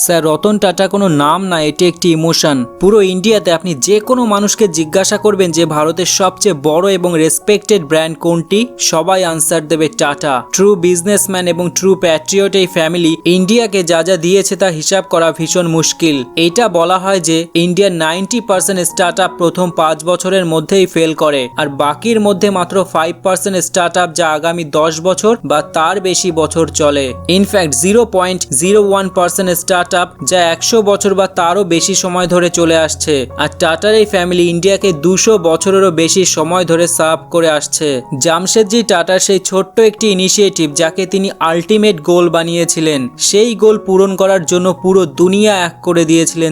Sir, Ratan Tata কোনো নাম না, এটি একটি ইমোশন। পুরো ইন্ডিয়াতে আপনি যে কোনো মানুষকে জিজ্ঞাসা করবেন যে ভারতের সবচেয়ে বড় এবং রেসপেক্টেড ব্র্যান্ড কোনটি, সবাই আনসার দেবে টাটা। ট্রু বিজনেসম্যান এবং ট্রু প্যাট্রিয়ট এই ফ্যামিলি ইন্ডিয়াকে যা যা দিয়েছে তা হিসাব করা ভীষণ মুশকিল। এটা বলা হয় যে ইন্ডিয়ার 90% স্টার্টআপ প্রথম 5 বছরের মধ্যেই ফেল করে, আর বাকির মধ্যে মাত্র 5% স্টার্টআপ যা আগামী 10 বছর বা তার বেশি বছর চলে। ইনফ্যাক্ট 0.01% স্টার্টআপ যা 100 বছর বা তারও বেশি সময় ধরে চলে আসছে। আর টাটার এই ফ্যামিলি ইন্ডিয়াকে 200 বছরেরও বেশি সময় ধরে সার্ভ করে আসছে। জামশেদজি টাটার সেই ছোট্ট একটি ইনিশিয়েটিভ যাকে তিনি আলটিমেট গোল বানিয়েছিলেন, সেই গোল পূরণ করার জন্য পুরো দুনিয়া এক করে দিয়েছিলেন।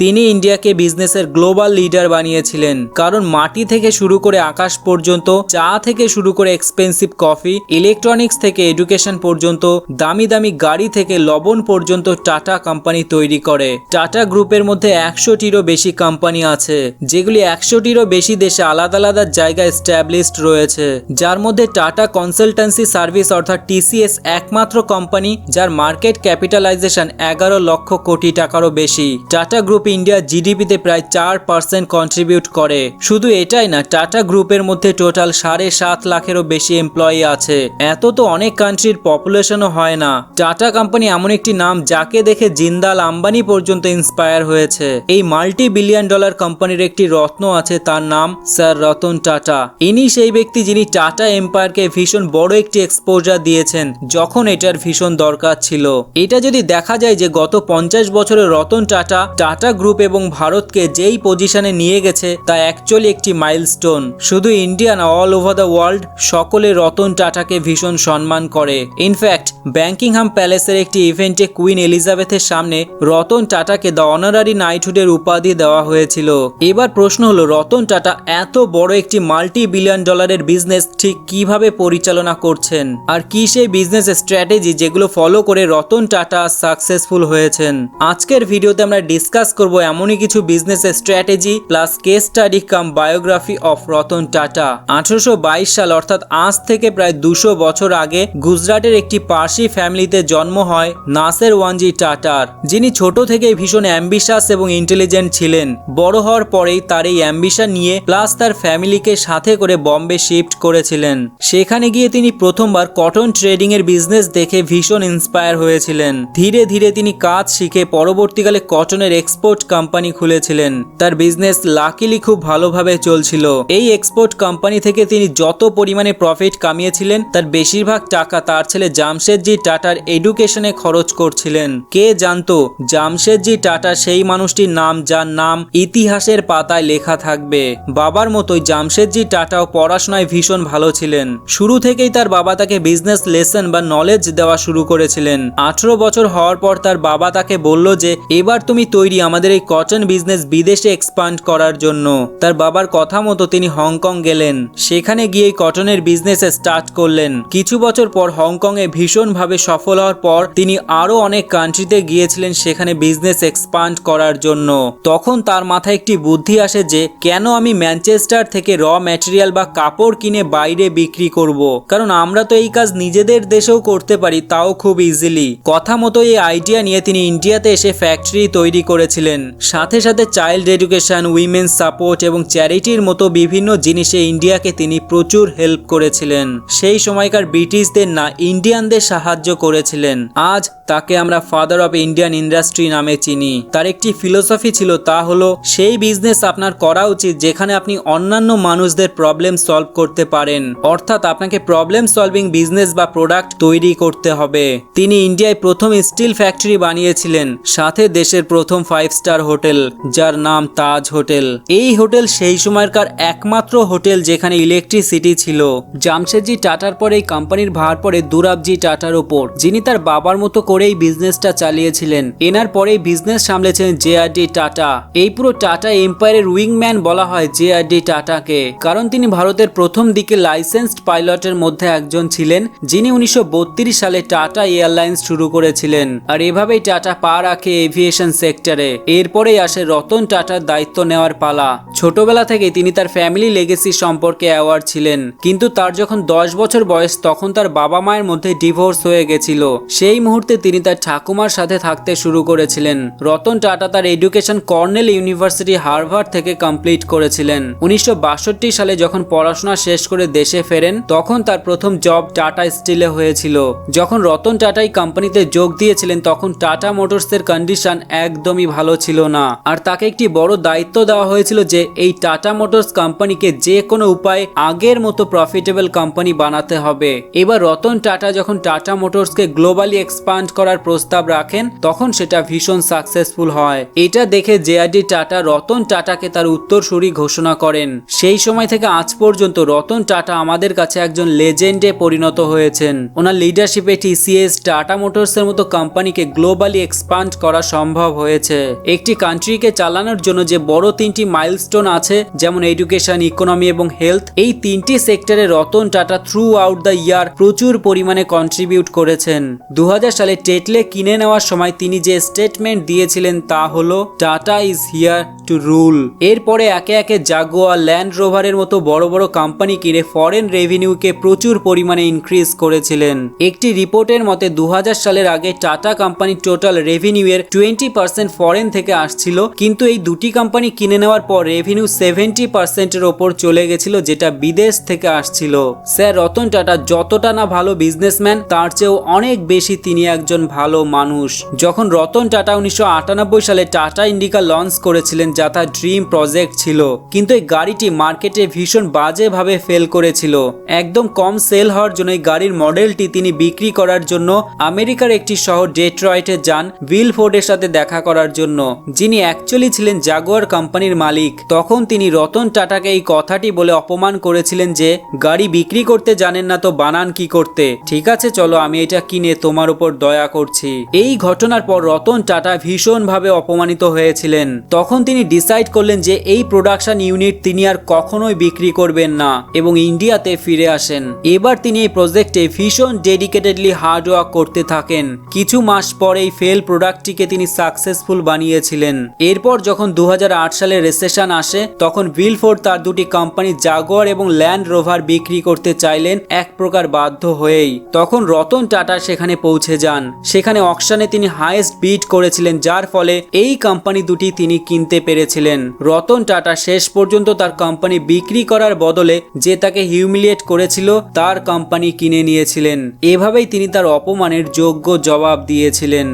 তিনি ইন্ডিয়াকে বিজনেসের গ্লোবাল লিডার বানিয়েছিলেন, কারণ মাটি থেকে শুরু করে আকাশ পর্যন্ত, চা থেকে শুরু করে এক্সপেন্সিভ কফি, ইলেকট্রনিক্স থেকে এডুকেশন পর্যন্ত, দামি দামি গাড়ি থেকে লবণ পর্যন্ত টাটা কোম্পানি তৈরি করে। টাটা গ্রুপের মধ্যে 100টিরও বেশি কোম্পানি আছে, যেগুলি 100টিরও বেশি দেশে আলাদা আলাদা জায়গায় এস্টাবলিশড রয়েছে, যার মধ্যে টাটা কনসালটেন্সি সার্ভিস অর্থাৎ টিসিএস একমাত্র কোম্পানি যার মার্কেট ক্যাপিটালাইজেশন 11 লক্ষ কোটি টাকারও বেশি। টাটা গ্রুপ ইন্ডিয়ার জিডিপিতে প্রায় 4% কন্ট্রিবিউট করে। শুধু এটাই না, টাটা গ্রুপের মধ্যে টোটাল 7.5 লাখেরও বেশি এমপ্লয়ি আছে। এত তো অনেক কান্ট্রির পপুলেশনও হয় না। টাটা কোম্পানি এমন একটি নাম যাকে দেখে জিন্দাল আম্বানি পর্যন্ত ইন্সপায়ার হয়েছে। এই মাল্টি বিলিয়ন ডলার কোম্পানির একটি রত্ন আছে, তার নাম স্যার রতন টাটা। ইনি সেই ব্যক্তি যিনি টাটা এম্পায়ারকে ভীষণ বড় একটি এক্সপোজার দিয়েছেন যখন এটার ভীষণ দরকার ছিল। এটা যদি দেখা যায় যে গত 50 বছরে রতন টাটা টাটা গ্রুপ এবং ভারতকে যেই পজিশনে নিয়ে গেছে তা অ্যাকচুয়ালি একটি মাইলস্টোন। শুধু ইন্ডিয়া না, অল ওভার দ্য ওয়ার্ল্ড সকলে রতন টাটাকে ভীষণ সম্মান করে। ইনফ্যাক্ট ব্যাংকিংহাম প্যালেসের একটি ইভেন্টে কুইন এলিজাবেথের সামনে রতন টাটাকে দ্য অনারারি নাইটহুডের উপাধি দেওয়া হয়েছিল। এবার প্রশ্ন হলো, রতন টাটা এত বড় একটি মাল্টি বিলিয়ন ডলারের বিজনেস ঠিক কিভাবে পরিচালনা করছেন, আর কি সেই বিজনেস স্ট্র্যাটেজি যেগুলো ফলো করে রতন টাটা সাকসেসফুল হয়েছেন। আজকের ভিডিওতে আমরা ডিসকাস করব এমনই কিছু business strategy plus case study cum biography of Ratan Tata. 1822 সাল অর্থাৎ আজ থেকে প্রায় 200 বছর আগে গুজরাটের একটি পার্সি ফ্যামিলিতে জন্ম হয় নাসের ওয়ানজি টাটার, যিনি ছোট থেকেই ভীষণ অ্যাম্বিশাস এবং ইন্টেলিজেন্ট ছিলেন। বড় হওয়ার পরেই তার এই অ্যাম্বিশন নিয়ে প্লাস তার ফ্যামিলিকে সাথে করে বম্বে শিফট করেছিলেন। সেখানে গিয়ে তিনি প্রথমবার কটন ট্রেডিং এর বিজনেস দেখে ভীষণ ইন্সপায়ার হয়েছিলেন। ধীরে ধীরে তিনি কাজ শিখে পরবর্তীকালে কটনের এক্সপোর্ট কোম্পানি খুলেছিলেন। তার বিজনেস লাকিলি খুব ভালোভাবে চলছিল। এই এক্সপোর্ট কোম্পানি থেকে তিনি যত পরিমাণে প্রফিট কামিয়েছিলেন তার বেশিরভাগ টাকা তার ছেলে জামশেদজি টাটার এডুকেশনে খরচ করছিলেন। কে জানতো জামশেদজি টাটা সেই মানুষটির নাম যার নাম ইতিহাসের পাতায় লেখা থাকবে। বাবার মতোই জামশেদজি টাটাও পড়াশোনায় ভীষণ ভালো ছিলেন। শুরু থেকেই তার বাবা তাকে বিজনেস লেসন বা নলেজ দেওয়া শুরু করেছিলেন। 18 বছর হওয়ার পর তার বাবা তাকে বলল যে এবার তুমি তৈরি আমাদের এই কটন বিজনেস বিদেশে এক্সপান্ড করার জন্য। তার বাবার কথা মতো তিনি হংকং গেলেন। সেখানে গিয়ে কটনের বিজনেস স্টার্ট করলেন। কিছু বছর পর হংকং এ ভীষণভাবে সফল হওয়ার পর তিনি আরো অনেক কান্ট্রিতে গিয়েছিলেন সেখানে বিজনেস এক্সপান্ড করার জন্য। তখন তার মাথায় একটি বুদ্ধি আসে যে কেন আমি ম্যানচেস্টার থেকে র ম্যাটেরিয়াল বা কাপড় কিনে বাইরে বিক্রি করব, কারণ আমরা তো এই কাজ নিজেদের দেশেও করতে পারি, তাও খুব ইজিলি। কথা মতো এই আইডিয়া নিয়ে তিনি ইন্ডিয়াতে এসে ফ্যাক্টরি তৈরি করেছিলেন। সাথে সাথে চাইল্ড এডুকেশন, উইমেন্স সাপোর্ট এবং চ্যারিটির মতো বিভিন্ন জিনিসে ইন্ডিয়াকে তিনি প্রচুর হেল্প করেছিলেন। সেই সময়কার ব্রিটিশদের না, ইন্ডিয়ানদের সাহায্য করেছিলেন। আজ তাকে আমরা ফাদার অফ ইন্ডিয়ান ইন্ডাস্ট্রি নামে চিনি। তার একটি ফিলোসফি ছিল, তা হলো সেই বিজনেস আপনার করা উচিত যেখানে আপনি অন্যান্য মানুষদের প্রবলেম সলভ করতে পারেন, অর্থাৎ আপনাকে প্রবলেম সলভিং বিজনেস বা প্রোডাক্ট তৈরি করতে হবে। তিনি ইন্ডিয়ায় প্রথম স্টিল ফ্যাক্টরি বানিয়েছিলেন, সাথে দেশের প্রথম 5 স্টার হোটেল যার নাম তাজ হোটেল। এই হোটেল সেই সময়কার একমাত্র হোটেল যেখানে ইলেকট্রিসিটি ছিল। জামশেদজি টাটার পর এই কোম্পানির ভার পড়ে দুরাবজি টাটার উপর, যিনি তার বাবার মতো করেই বিজনেসটা চালিয়েছিলেন। এনার পরে বিজনেস সামলেছেন জে.আর.ডি. টাটা। এই পুরো টাটা এম্পায়ারের উইংম্যান বলা হয় জে.আর.ডি. টাটাকে, কারণ তিনি ভারতের প্রথম দিকে লাইসেন্সড পাইলটের মধ্যে একজন ছিলেন, যিনি 1932 সালে টাটা এয়ারলাইন্স শুরু করেছিলেন। আর এভাবেই টাটা পা রাখে এভিয়েশন সেক্টরে। এরপরেই আসে রতন টাটার দায়িত্ব নেওয়ার পালা। ছোটবেলা থেকে তিনি তার ফ্যামিলি লেগেসি সম্পর্কে অ্যাওয়ার ছিলেন, কিন্তু তার যখন 10 বছর বয়স তখন তার বাবা মায়ের মধ্যে ডিভোর্স হয়ে গেছিল। সেই মুহূর্তে তিনি তার ঠাকুমার সাথে থাকতে শুরু করেছিলেন। রতন টাটা তার এডুকেশন কর্নেল ইউনিভার্সিটি হার্ভার্ড থেকে কমপ্লিট করেছিলেন। 1962 সালে যখন পড়াশোনা শেষ করে দেশে ফেরেন তখন তার প্রথম জব টাটা স্টিলে হয়েছিল। যখন রতন টাটা এই কোম্পানিতে যোগ দিয়েছিলেন তখন টাটা মোটরসের কন্ডিশন একদমই ভালো ছিল না, আর তাকে একটি বড় দায়িত্ব দেওয়া হয়েছিল যে এই টাটা মোটরস কোম্পানিকে যে কোনো উপায়ে আগের মতো প্রফিটেবল কোম্পানি বানাতে হবে। এবার রতন টাটা যখন টাটা মোটরসকে গ্লোবালি এক্সপান্ড করার প্রস্তাব রাখেন তখন সেটা ভীষণ সাকসেসফুল হয়। এটা দেখে জেআরডি টাটা রতন টাটাকে তার উত্তরসূরি ঘোষণা করেন। সেই সময় থেকে আজ পর্যন্ত রতন টাটা আমাদের কাছে একজন লেজেন্ডে পরিণত হয়েছেন। ওনার লিডারশিপে টিসিএস, টাটা মোটরসের মতো কোম্পানিকে গ্লোবালি এক্সপান্ড করা সম্ভব হয়েছে। একটি কান্ট্রিকে চালানোর জন্য যে বড় তিনটি মাইলস্টোন আছে, যেমন এডুকেশন, ইকোনমি এবং হেলথ, এই তিনটি সেক্টরে Ratan Tata through out the year প্রচুর পরিমাণে কন্ট্রিবিউট করেছেন। 2000 সালে টেটলে কিনে নেওয়ার সময় তিনি যে স্টেটমেন্ট দিয়েছিলেন তা হলো tata is here to rule. এরপরে একে একে জাগুয়ার, ল্যান্ড রোভারের মতো বড় বড় কোম্পানি কিনে ফরেন রেভিনিউকে প্রচুর পরিমাণে ইনক্রিজ করেছিলেন। একটি রিপোর্টের মতে 2000 সালের আগে টাটা কোম্পানির টোটাল রেভিনিউয়ের 20% ফরেন থেকে আসছিল, কিন্তু এই দুটি কোম্পানি কিনে নেওয়ার পর রেভিনিউ 70%-এর ওপর চলে গেছিল, যেটা বিদেশ থেকে আসছিল। স্যার রতন টাটা যতটা না ভালো বিজনেসম্যান, তার চেয়েও অনেক বেশি তিনি একজন ভালো মানুষ। যখন রতন টাটা 1998 সালে টাটা ইন্ডিকা লঞ্চ করেছিলেন, যা তার ড্রিম প্রজেক্ট ছিল, কিন্তু এই গাড়িটি মার্কেটে ভীষণ বাজেভাবে ফেল করেছিল। একদম কম সেল হওয়ার জন্য এই গাড়ির মডেলটি তিনি বিক্রি করার জন্য আমেরিকার একটি শহর ডেট্রয়েটে যান উইল ফোর্ডের সাথে দেখা করার জন্য, যিনি অ্যাকচুয়ালি ছিলেন জাগুয়ার কোম্পানির মালিক। তখন তিনি রতন টাটাকে এই কথাটি বলে অপমান করেছিলেন যে গাড়ি বিক্রি করতে জানেন না তো বানান কি করতে, ঠিক আছে চলো আমি এটা কিনে তোমার উপর দয়া করছি। এই ঘটনার পর রতন টাটা ভীষণভাবে অপমানিত হয়েছিলেন। তখন তিনি ডিসাইড করলেন যে এই প্রোডাকশন ইউনিট তিনি আর কখনোই বিক্রি করবেন না এবং ইন্ডিয়াতে ফিরে আসেন। এবার তিনি এই প্রজেক্টে ভীষণ ডেডিকেটেডলি হার্ড ওয়ার্ক করতে থাকেন। কিছু মাস পর এই ফেল প্রোডাক্টটিকে তিনি সাকসেসফুল বানিয়েছিলেন। এরপর যখন 2008 সালে রিসেশন আসে তখন উইল ফোর্ড তার দুটি কোম্পানি জাগুয়ার এবং ল্যান্ড রোভার বিক্রি করতে চাইলেন এক প্রকার বাধ্য হয়েই। তখন রতন টাটা সেখানে পৌঁছে যান। সেখানে অকশনে তিনি হাইয়েস্ট বিড করেছিলেন, যার ফলে এই কোম্পানি দুটি তিনি কিনতে পেরেছিলেন। রতন টাটা শেষ পর্যন্ত তার কোম্পানি বিক্রি করার বদলে যে তাকে হিউমিলিয়েট করেছিল তার কোম্পানি কিনে নিয়েছিলেন। এভাবেই তিনি তার অপমানের যোগ্য জবাব দিয়েছিলেন।